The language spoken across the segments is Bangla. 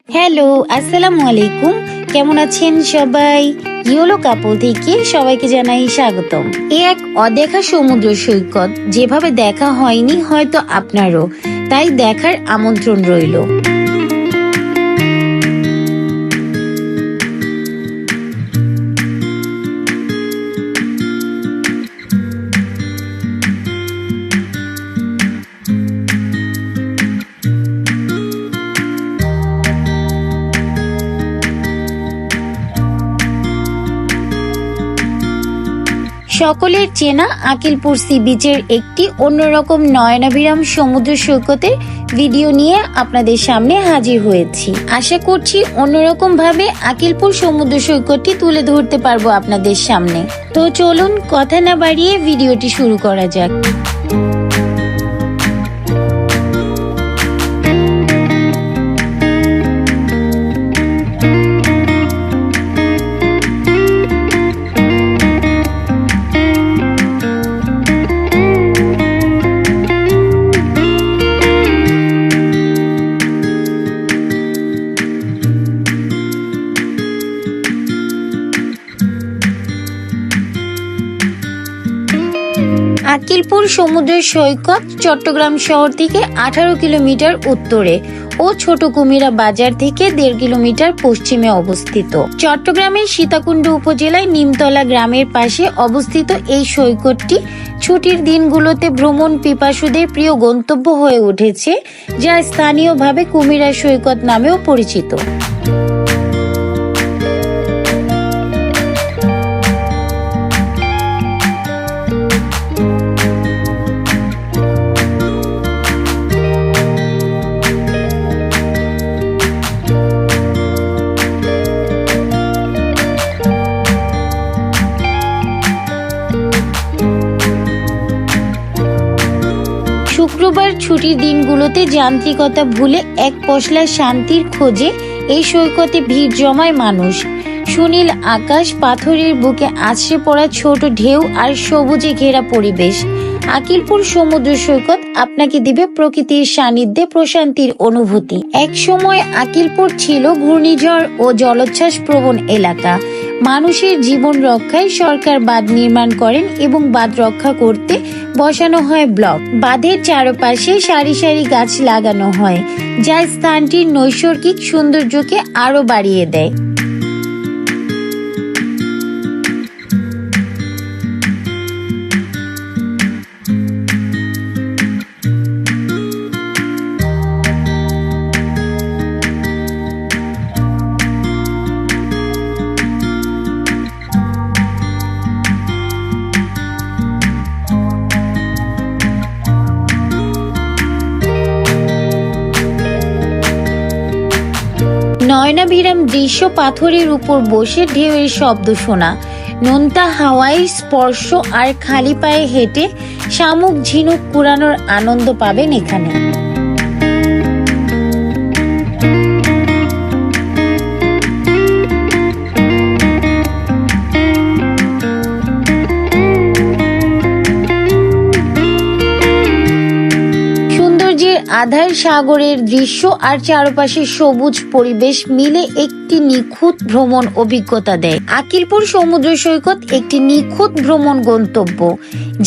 হ্যালো, আসসালামু আলাইকুম। কেমন আছেন সবাই? ইয়েলো কাপল থেকে সবাইকে জানাই স্বাগতম। এ এক অদেখা সমুদ্র সৈকত, যেভাবে দেখা হয়নি হয়তো আপনারও, তাই দেখার আমন্ত্রণ রইল। সকলের চেনা আকিলপুর সি বিচের একটি অন্যরকম নয়নাভিরাম সমুদ্র সৈকতের ভিডিও নিয়ে আপনাদের সামনে হাজির হয়েছি। আশা করছি অন্যরকম ভাবে আকিলপুর সমুদ্র সৈকতটি তুলে ধরতে পারবো আপনাদের সামনে। তো চলুন কথা না বাড়িয়ে ভিডিওটি শুরু করা যাক। আকিলপুর সমুদ্র সৈকত চট্টগ্রাম শহর থেকে 18 কিলোমিটার উত্তরে ও ছোট কুমিরা বাজার থেকে 1.5 কিলোমিটার পশ্চিমে অবস্থিত। চট্টগ্রামের সীতাকুণ্ড উপজেলায় নিমতলা গ্রামের পাশে অবস্থিত এই সৈকতটি ছুটির দিনগুলোতে ভ্রমণ পিপাসুদের প্রিয় গন্তব্য হয়ে উঠেছে, যা স্থানীয়ভাবে কুমিরা সৈকত নামেও পরিচিত। শুক্রবার ছুটির দিনগুলোতে যান্ত্রিকতা ভুলে এক পশলা শান্তির খোঁজে এই সৈকতে ভিড় জমায় মানুষ। সুনীল আকাশ, পাথরের বুকে আছড়ে পড়া ছোট ঢেউ আর সবুজে ঘেরা পরিবেশ। আকিলপুর সমুদ্র সৈকত আপনাকে দিবে প্রকৃতির সান্নিধ্যে প্রশান্তির অনুভূতি। এক সময় আকিলপুর ছিল ঘূর্ণিঝড় ও জলোচ্ছ্বাস প্রবণ এলাকা। মানুষের জীবন রক্ষায় সরকার বাঁধ নির্মাণ করেন এবং বাঁধ রক্ষা করতে বসানো হয় ব্লক। বাঁধের চারপাশে সারি সারি গাছ লাগানো হয়, যা স্থানটির নৈসর্গিক সৌন্দর্যকে আরো বাড়িয়ে দেয়। নয়নাভিরাম দৃশ্য, পাথরের উপর বসে ঢেউয়ের শব্দ শোনা, নোনতা হাওয়ায় স্পর্শ আর খালি পায়ে হেঁটে শামুক ঝিনুক কুড়ানোর আনন্দ পাবেন এখানে। আধার সাগরের দৃশ্য আর চারপাশে সবুজ পরিবেশ মিলে একটি নিখুঁত ভ্রমণ অভিজ্ঞতা দেয়। আকিলপুর সমুদ্র সৈকত একটি নিখুঁত ভ্রমণ গন্তব্য,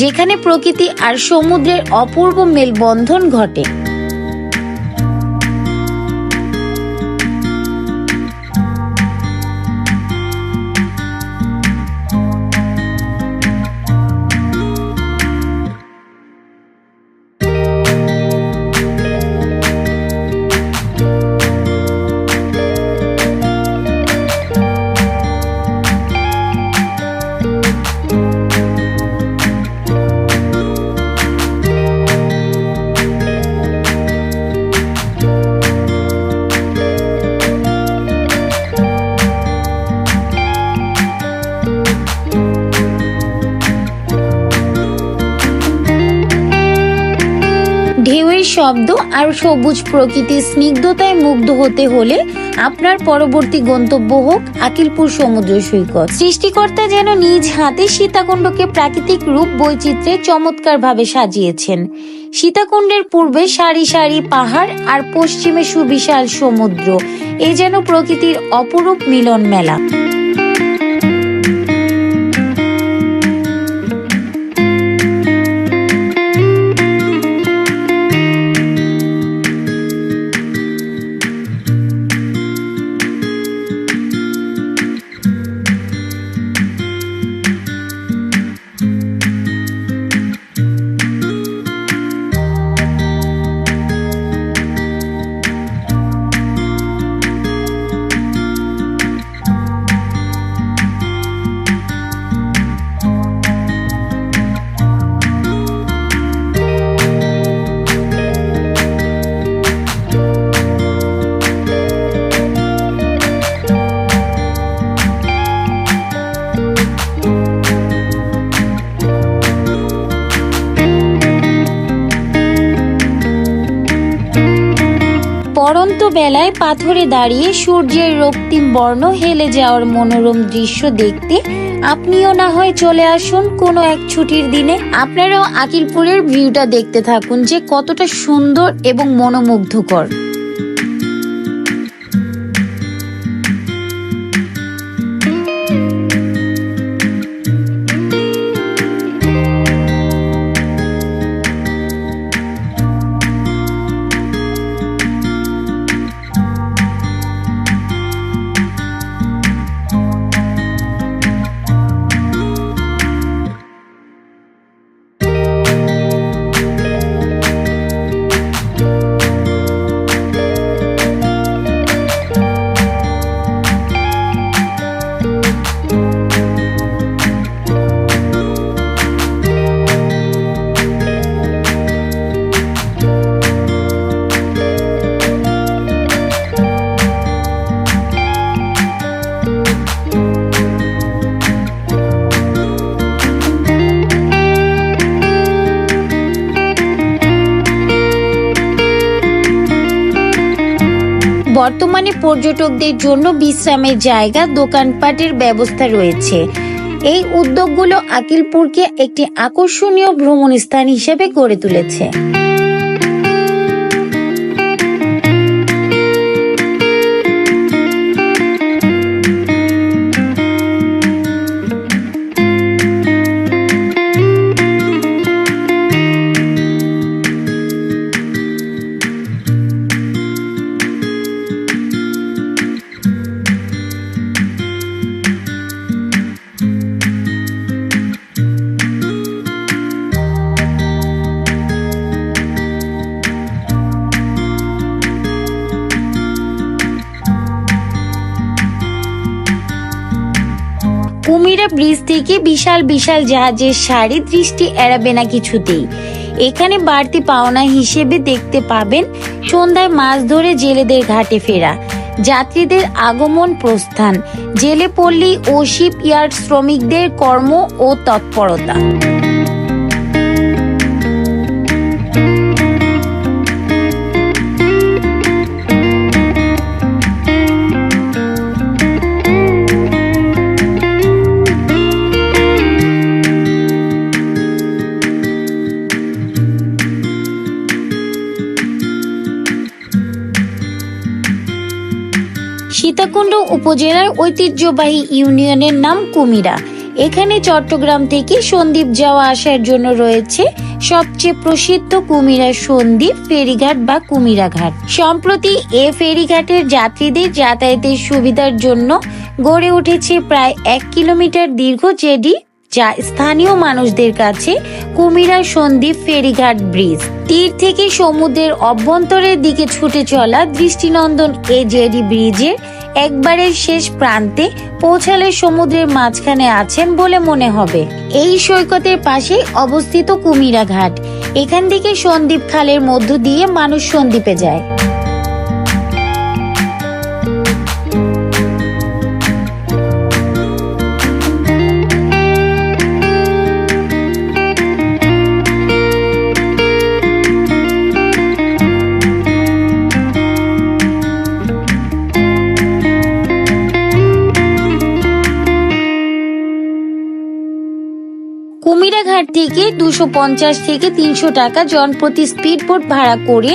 যেখানে প্রকৃতি আর সমুদ্রের অপূর্ব মেলবন্ধন ঘটে। ঢেউয়ের শব্দ আর সবুজ প্রকৃতির স্নিগ্ধতায় মুগ্ধ হতে হলে আপনার পরবর্তী গন্তব্য হোক আকিলপুর সমুদ্র সৈকত। সৃষ্টিকর্তা যেন নিজ হাতে সীতাকুণ্ডকে প্রাকৃতিক রূপ বৈচিত্র্যে চমৎকার ভাবে সাজিয়েছেন। সীতাকুণ্ডের পূর্বে সারি সারি পাহাড় আর পশ্চিমে সুবিশাল সমুদ্র। এ যেন প্রকৃতির অপরূপ মিলন মেলা। পরন্ত বেলায় পাথরে দাঁড়িয়ে সূর্যের রক্তিম বর্ণ হেলে যাওয়ার মনোরম দৃশ্য দেখতে আপনিও না হয় চলে আসুন কোনো এক ছুটির দিনে। আপনারাও আকিলপুরের ভিউটা দেখতে থাকুন যে কতটা সুন্দর এবং মনোমুগ্ধকর। বর্তমানে পর্যটকদের জন্য বিশ্রামের জায়গা, দোকানপাটের ব্যবস্থা রয়েছে। এই উদ্যোগগুলো আকিলপুরকে একটি আকর্ষণীয় ভ্রমণ স্থান হিসেবে গড়ে তুলেছে। কুমিরা ব্রিজ থেকে বিশাল বিশাল জাহাজের সারি দৃষ্টি এড়াবে না কিছুতেই। এখানে বাড়তি পাওনা হিসেবে দেখতে পাবেন সন্ধ্যায় মাছ ধরে জেলেদের ঘাটে ফেরা, যাত্রীদের আগমন প্রস্থান, জেলে পল্লী ও শিপ ইয়ার্ড শ্রমিকদের কর্ম ও তৎপরতা। সীতাকুণ্ড উপজেলার ঐতিহ্যবাহী ইউনিয়নের নাম কুমিরা। এখানে চট্টগ্রাম থেকে সন্দ্বীপ যাওয়া আসার জন্য রয়েছে সবচেয়ে প্রসিদ্ধ কুমিরা সন্দ্বীপ ফেরিঘাট বা কুমিরা ঘাট। সম্প্রতি এ ফেরিঘাটের যাত্রীদের যাতায়াতের সুবিধার জন্য গড়ে উঠেছে প্রায় 1 কিলোমিটার দীর্ঘ জেডি, যা স্থানীয় মানুষদের কাছে কুমিরা সন্দ্বীপ ফেরিঘাট ব্রিজ। তীর থেকে সমুদ্রের অভ্যন্তরের দিকে ছুটে চলা দৃষ্টিনন্দন এ জেডি ব্রিজের একবারের শেষ প্রান্তে পৌঁছালে সমুদ্রের মাঝখানে আছেন বলে মনে হবে। এই সৈকতের পাশে অবস্থিত কুমিরা ঘাট। এখান থেকে সন্দ্বীপ খালের মধ্য দিয়ে মানুষ সন্দ্বীপে যায়। কুমিরা ঘাট থেকে 250 থেকে 300 টাকা জনপ্রতি স্পিড বোট ভাড়া করে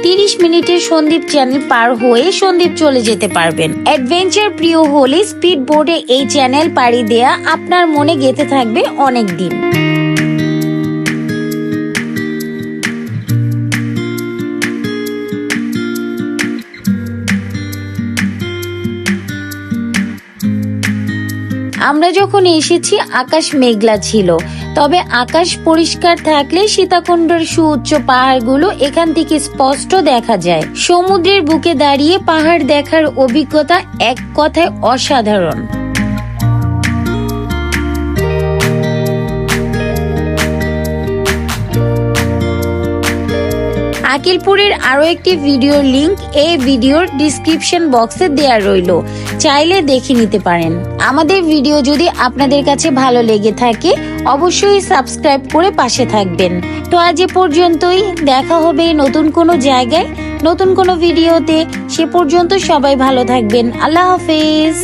30 মিনিটের সন্দ্বীপ চ্যানেল পার হয়ে সন্দ্বীপ চলে যেতে পারবেন। অ্যাডভেঞ্চার প্রিয় হলে স্পিড বোর্ডে এই চ্যানেল পাড়ি দেয়া আপনার মনে গেঁথে থাকবে অনেক দিন। আমরা যখন এসেছি আকাশ মেঘলা ছিল, তবে আকাশ পরিষ্কার থাকলে সীতাকুণ্ডের সুউচ্চ পাহাড়গুলো এখান থেকে স্পষ্ট দেখা যায়। সমুদ্রের বুকে দাঁড়িয়ে পাহাড় দেখার অভিজ্ঞতা এক কথায় অসাধারণ। আকিলপুরের আরো একটি ভিডিওর লিংক এই ভিডিওর ডিসক্রিপশন বক্সে দেয়া রইল, চাইলে দেখে নিতে পারেন। আমাদের ভিডিও যদি আপনাদের কাছে ভালো লেগে থাকে অবশ্যই সাবস্ক্রাইব করে পাশে থাকবেন। তো আজ এ পর্যন্তই, দেখা হবে নতুন কোনো জায়গায় নতুন কোনো ভিডিওতে। সে পর্যন্ত সবাই ভালো থাকবেন। আল্লাহ হাফেজ।